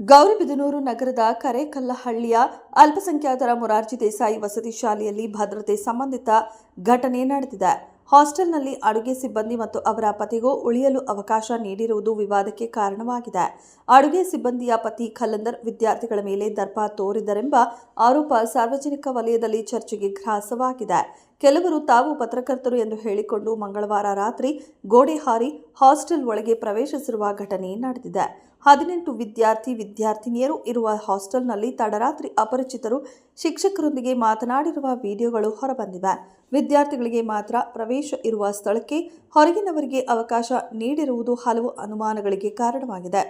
ಗೌರಿಬಿದನೂರು ನಗರದ ಕರೇಕಲ್ಲಹಳ್ಳಿಯ ಅಲ್ಪಸಂಖ್ಯಾತರ ಮೊರಾರ್ಜಿ ದೇಸಾಯಿ ವಸತಿ ಶಾಲೆಯಲ್ಲಿ ಭದ್ರತೆ ಸಂಬಂಧಿತ ಘಟನೆ ನಡೆದಿದೆ. ಹಾಸ್ಟೆಲ್ನಲ್ಲಿ ಅಡುಗೆ ಸಿಬ್ಬಂದಿ ಮತ್ತು ಅವರ ಪತಿಗೂ ಉಳಿಯಲು ಅವಕಾಶ ನೀಡಿರುವುದು ವಿವಾದಕ್ಕೆ ಕಾರಣವಾಗಿದೆ. ಅಡುಗೆ ಸಿಬ್ಬಂದಿಯ ಪತಿ ಖಲಂದರ್ ವಿದ್ಯಾರ್ಥಿಗಳ ಮೇಲೆ ದರ್ಪ ತೋರಿದರೆಂಬ ಆರೋಪ ಸಾರ್ವಜನಿಕ ವಲಯದಲ್ಲಿ ಚರ್ಚೆಗೆ ಗ್ರಾಸವಾಗಿದೆ. ಕೆಲವರು ತಾವು ಪತ್ರಕರ್ತರು ಎಂದು ಹೇಳಿಕೊಂಡು ಮಂಗಳವಾರ ರಾತ್ರಿ ಗೋಡೆ ಹಾರಿ ಹಾಸ್ಟೆಲ್ ಒಳಗೆ ಪ್ರವೇಶಿಸಿರುವ ಘಟನೆ ನಡೆದಿದೆ. 18 ವಿದ್ಯಾರ್ಥಿನಿಯರು ಇರುವ ಹಾಸ್ಟೆಲ್ನಲ್ಲಿ ತಡರಾತ್ರಿ ಅಪರಿಚಿತರು ಶಿಕ್ಷಕರೊಂದಿಗೆ ಮಾತನಾಡಿರುವ ವಿಡಿಯೋಗಳು ಹೊರಬಂದಿವೆ. ವಿದ್ಯಾರ್ಥಿಗಳಿಗೆ ಮಾತ್ರ ಪ್ರವೇಶ ಇರುವ ಸ್ಥಳಕ್ಕೆ ಹೊರಗಿನವರಿಗೆ ಅವಕಾಶ ನೀಡಿರುವುದು ಹಲವು ಅನುಮಾನಗಳಿಗೆ ಕಾರಣವಾಗಿದೆ.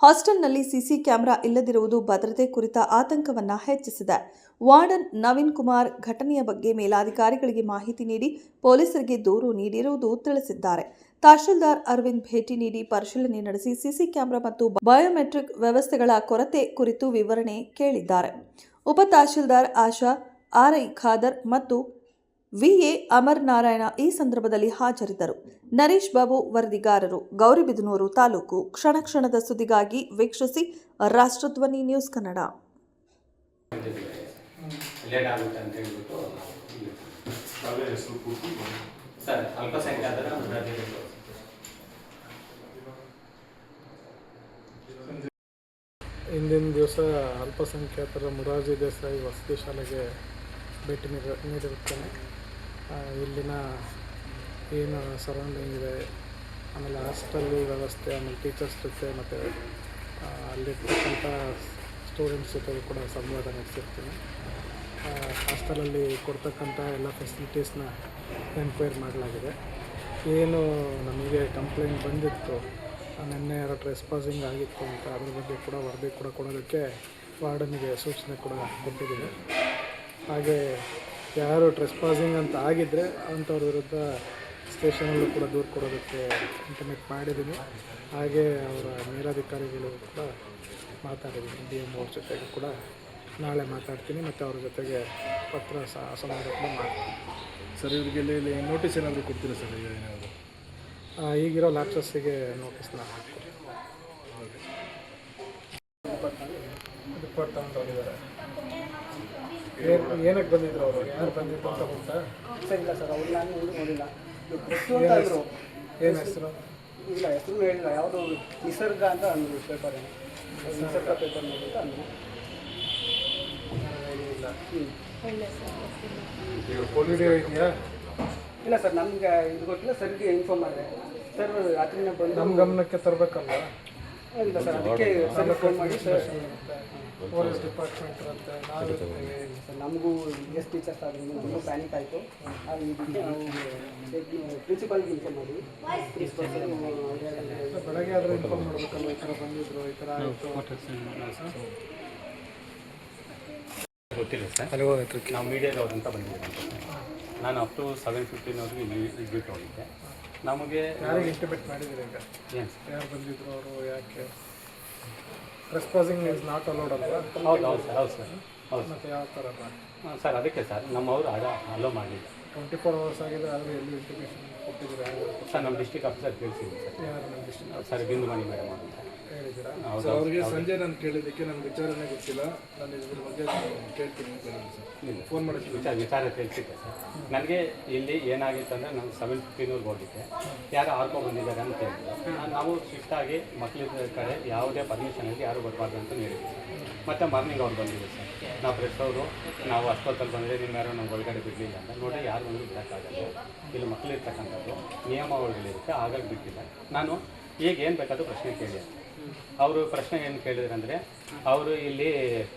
ಹಾಸ್ಟೆಲ್ನಲ್ಲಿ ಸಿಸಿ ಕ್ಯಾಮೆರಾ ಇಲ್ಲದಿರುವುದು ಭದ್ರತೆ ಕುರಿತ ಆತಂಕವನ್ನು ಹೆಚ್ಚಿಸಿದೆ. ವಾರ್ಡನ್ ನವೀನ್ ಕುಮಾರ್ ಘಟನೆಯ ಬಗ್ಗೆ ಮೇಲಾಧಿಕಾರಿಗಳಿಗೆ ಮಾಹಿತಿ ನೀಡಿ ಪೊಲೀಸರಿಗೆ ದೂರು ನೀಡಿರುವುದು ತಿಳಿಸಿದ್ದಾರೆ. ತಹಶೀಲ್ದಾರ್ ಅರವಿಂದ್ ಭೇಟಿ ನೀಡಿ ಪರಿಶೀಲನೆ ನಡೆಸಿ ಸಿಸಿ ಕ್ಯಾಮೆರಾ ಮತ್ತು ಬಯೋಮೆಟ್ರಿಕ್ ವ್ಯವಸ್ಥೆಗಳ ಕೊರತೆ ಕುರಿತು ವಿವರಣೆ ಕೇಳಿದ್ದಾರೆ. ಉಪ ತಹಶೀಲ್ದಾರ್ ಆಶಾ, ಆರ್ಐ ಖಾದರ್ ಮತ್ತು ವಿಎ ಅಮರನಾರಾಯಣ ಈ ಸಂದರ್ಭದಲ್ಲಿ ಹಾಜರಿದ್ದರು. ನರೇಶ್ ಬಾಬು ವರದಿಗಾರರು, ಗೌರಿಬಿದನೂರು ತಾಲೂಕು. ಕ್ಷಣ ಕ್ಷಣದ ಸುದ್ದಿಗಾಗಿ ವೀಕ್ಷಿಸಿ ರಾಷ್ಟ್ರಧ್ವನಿ ನ್ಯೂಸ್ ಕನ್ನಡ. ಇಂದಿನ ದಿವಸ ಅಲ್ಪಸಂಖ್ಯಾತರ ಮೊರಾರ್ಜಿ ದೇಸಾಯಿ ವಸತಿ ಶಾಲೆಗೆ ಭೇಟಿ ನೀಡಿರುತ್ತೇನೆ. ಇಲ್ಲಿನ ಏನು ಸರೌಂಡಿಂಗ್ ಇದೆ, ಆಮೇಲೆ ಹಾಸ್ಟೆಲ್ ವ್ಯವಸ್ಥೆ, ಆಮೇಲೆ ಟೀಚರ್ಸ್ ಜೊತೆ ಮತ್ತು ಅಲ್ಲಿರ್ತಕ್ಕಂಥ ಸ್ಟೂಡೆಂಟ್ಸ್ ಜೊತೆ ಕೂಡ ಸಂವಾದ ನಡೆಸಿರ್ತೀನಿ. ಹಾಸ್ಟೆಲಲ್ಲಿ ಕೊಡ್ತಕ್ಕಂಥ ಎಲ್ಲ ಫೆಸಿಲಿಟೀಸ್ನ ಎನ್ಕ್ವೈರಿ ಮಾಡಲಾಗಿದೆ. ಏನು ನಮಗೆ ಕಂಪ್ಲೇಂಟ್ ಬಂದಿತ್ತು, ನಿನ್ನೆ ಯಾರೋ ಟ್ರೆಸ್ಪಾಸಿಂಗ್ ಆಗಿತ್ತು ಅಂತ, ಅದ್ರ ಬಗ್ಗೆ ಕೂಡ ವರದಿ ಕೂಡ ಕೊಡೋದಕ್ಕೆ ವಾರ್ಡನಿಗೆ ಸೂಚನೆ ಕೂಡ ಕೊಟ್ಟಿದ್ದೀನಿ. ಹಾಗೆ ಯಾರು ಟ್ರೆಸ್ಪಾಸಿಂಗ್ ಅಂತ ಆಗಿದ್ದರೆ ಅಂಥವ್ರ ವಿರುದ್ಧ ಸ್ಟೇಷನಲ್ಲೂ ಕೂಡ ದೂರು ಕೊಡೋದಕ್ಕೆ ಇಂಟಿಮೇಟ್ ಮಾಡಿದ್ದೀನಿ. ಹಾಗೆ ಅವರ ಮೇಲಾಧಿಕಾರಿಗಳು ಕೂಡ ಮಾತಾಡಿದ್ದೀನಿ. DM ಅವ್ರ ಜೊತೆಗೆ ಕೂಡ ನಾಳೆ ಮಾತಾಡ್ತೀನಿ ಮತ್ತು ಅವ್ರ ಜೊತೆಗೆ ಪತ್ರ ಸಂವಾದ ಕೂಡ ಮಾಡ್ತೀನಿ. ಸರ್, ಇವರಿಗೆ ಇಲ್ಲಿ ನೋಟಿಸ್ ಏನಾದರೂ ಕೊಡ್ತೀರಾ ಸರ್? ಏನಾದರೂ ಈಗಿರೋ ಲ್ಯಾಪ್ಸಸ್ಸಿಗೆ ನೋಟಿಸ್ನ ಹಾಕ್ಕೊಡಿ. ರಿಪೋರ್ಟ್ ತಗೊಂಡು ಹೋಗಿದ್ದಾರೆ. ಏನಕ್ಕೆ ಬಂದಿದ್ರು ಅವರು? ಯಾರು ಬಂದಿದ್ದು ಅಂತ ಗೊತ್ತಾ? ಸರ್ ಇಲ್ಲ ಸರ್, ಅವ್ರು ನಾನು ನೋಡಿಲ್ಲ. ಏನು ಹೆಸರು? ಇಲ್ಲ, ಹೆಸರು ಹೇಳಿಲ್ಲ. ಯಾವುದು ನಿಸರ್ಗ ಅಂತ ಅಂದರು. ಪೇಪರ್ ನಿಸರ್ಗ ಪೇಪರ್ ನೋಡಿದ್ದು ಅಂದರು. ವಿಡಿಯೋ ಇದೆಯಾ? ಇಲ್ಲ ಸರ್, ನಮಗೆ ಇದು ಗೊತ್ತಿಲ್ಲ. ಸರ್ಗೆ ಇನ್ಫಾರ್ಮ್ ಮಾಡಿದೆ ಸರ್. ರಾತ್ರಿನೇ ಬಂದು ನಮ್ಮ ಗಮನಕ್ಕೆ ತರಬೇಕಲ್ವ? ಇಲ್ಲ ಸರ್, ಅದಕ್ಕೆ ಸರ್ ಫೋನ್ ಮಾಡಿ ಸರ್. ಪೊಲೀಸ್ ಡಿಪಾರ್ಟ್ಮೆಂಟ್ ಇರುತ್ತೆ, ನಾವಿರ್ತೀವಿ ಸರ್. ನಮಗೂ ಗೆಸ್ಟ್ ಟೀಚರ್ಸ್ ಆದ್ರೂ ತುಂಬ ಪ್ಯಾನಿಕ್ ಆಯಿತು. ಇದಕ್ಕೆ ನಾವು ಪ್ರಿನ್ಸಿಪಾಲ್ಗೆ ಇನ್ಫಾರ್ಮ್ ಮಾಡಿ ಬೆಳಗ್ಗೆ ಆದರೂ ಇನ್ಫಾರ್ಮ್ ಮಾಡಬೇಕಲ್ವ? ಈ ಥರ ಬಂದಿದ್ರು, ಈ ಥರ ಆಯಿತು. ಗೊತ್ತಿಲ್ಲ ಸರ್. ನಾವು ಮೀಡಿಯಾದವ್ರು ಅಂತ ಬಂದಿದ್ದೀವಿ. ನಾನು ಅಪ್ ಟು 7:15 ಎಕ್ಸಿಟ್ ಹೋಗಿದ್ದೆ. ನಮಗೆ ಯಾರಿಗೆ ಇಂಟಿಮೇಟ್ ಮಾಡಿದ್ದೀರಿ ಈಗ? ಏನು ಯಾರು ಬಂದಿದ್ರು ಅವರು? ಯಾಕೆ ಟ್ರೆಸ್ಪಾಸಿಂಗ್ ಇಸ್ ನಾಟ್ ಅಲೌಡ್ ಅಲ್ವಾ? ಹೌದು ಸರ್. ಹೌದು ಮತ್ತು ಯಾವ ಥರ ಸರ್, ಅದಕ್ಕೆ ಸರ್ ನಮ್ಮವರು ಅಲೋ ಮಾಡಿಲ್ಲ. 24 hours ಆಗಿದೆ, ಆದರೆ ಎಲ್ಲಿ ಇಂಟಿಮೇಷನ್ ಕೊಟ್ಟಿದ್ದೀರಾ? ಸರ್, ನಮ್ಮ ಡಿಸ್ಟ್ರಿಕ್ಟ್ ಆಫೀಸರ್ ತಿಳಿಸಿದ್ದೀನಿ ಸರ್. ಯಾರು ನಮ್ಮ ಡಿಸ್ಟ್ರಿಕ್ಟ್ ಸರ್, ಬಿಂದುಮಣಿ ಮೇಡಮ್ ಅಂತ ಹೇಳಿದ್ದೀರಾ? ಸರ್, ಅವರಿಗೆ ಸಂಜೆ ನಾನು ಕೇಳಿದ್ದಕ್ಕೆ ನನಗೆ ವಿಚಾರನೇ ಗೊತ್ತಿಲ್ಲ. ನಾನು ಇದ್ರ ಬಗ್ಗೆ ಕೇಳ್ತೀನಿ ಅಂತ ಹೇಳಿದೆ ಸರ್. ಫೋನ್ ಮಾಡಿ ವಿಚಾರ ತಿಳಿಸಿದ್ದೆ ಸರ್. ನನಗೆ ಇಲ್ಲಿ ಏನಾಗಿತ್ತು ಅಂದರೆ, ನಾನು 7:15 ಹೋಗಿದ್ದೆ. ಯಾರು ಆರ್ಕೋ ಬಂದಿದ್ದಾರೆ ಅಂತ ಹೇಳಿದ್ರು. ನಾವು ಶಿಫ್ಟಾಗಿ ಮಕ್ಕಳ ಕಡೆ ಯಾವುದೇ ಪರ್ಮಿಷನಲ್ಲಿ ಯಾರು ಬರಬಾರ್ದು ಅಂತ ಹೇಳಿದ್ವಿ. ಮತ್ತು ಮಾರ್ನಿಂಗ್ ಅವ್ರು ಬಂದಿದ್ದರು ಸರ್. ನಾವು ಫ್ರೆಶ್ ಅವರು ನಾವು ಅಷ್ಟೊತ್ತಲ್ಲಿ ಬಂದರೆ ನಿಮ್ಮ ಯಾರು ನಮ್ಗೆ ಒಳಗಡೆ ಬಿಡಲಿಲ್ಲ ಅಂತ ನೋಡಿ ಯಾರು ಬಂದರೂ ಬಿಡೋಕ್ಕಾಗಲ್ಲ. ಇಲ್ಲಿ ಮಕ್ಕಳಿರ್ತಕ್ಕಂಥದ್ದು ನಿಯಮಾವಳಿಗಳಿರುತ್ತೆ, ಹಾಗಾಗಿ ಬಿಟ್ಟಿಲ್ಲ. ನಾನು ಈಗ ಏನು ಬೇಕಾದರೂ ಪ್ರಶ್ನೆ ಕೇಳಿ. ಅವರು ಪ್ರಶ್ನೆ ಏನು ಕೇಳಿದ್ರು ಅಂದರೆ, ಅವರು ಇಲ್ಲಿ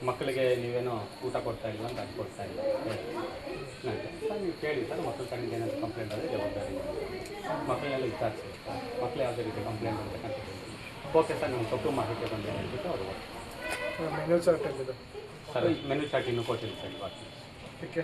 ಮಕ್ಕಳಿಗೆ ನೀವೇನೋ ಊಟ ಕೊಡ್ತಾ ಇಲ್ಲ ಅಂತ ಅದು ಕೊಡ್ತಾ ಇಲ್ಲ ನನಗೆ. ಸರ್, ನೀವು ಕೇಳಿ ಸರ್, ಮಕ್ಕಳ ಕಣ್ಣಿಗೆ ಏನಾದರೂ ಕಂಪ್ಲೇಂಟ್ ಆದರೆ ಜವಾಬ್ದಾರಿ ಮಕ್ಕಳನ್ನೆಲ್ಲ ವಿಚಾರಿಸಿ. ಮಕ್ಕಳು ಯಾವುದೇ ರೀತಿ ಕಂಪ್ಲೇಂಟ್ ಅಂತಕ್ಕಂಥ ಓಕೆ ಸರ್, ನಮ್ಗೆ ತಪ್ಪು ಮಾಹಿತಿ ಬಂದಿದೆ ಅಂದ್ಬಿಟ್ಟು ಅವರು ಮೆನು ಚಾರ್ಟ್ ಆಗಿದೆ ಸರ್. ಮೆನು ಚಾರ್ಟ್ ಇನ್ನೂ ಕೊಟ್ಟಿಲ್ಲ ಸರ್ ಇವಾಗ. ಓಕೆ.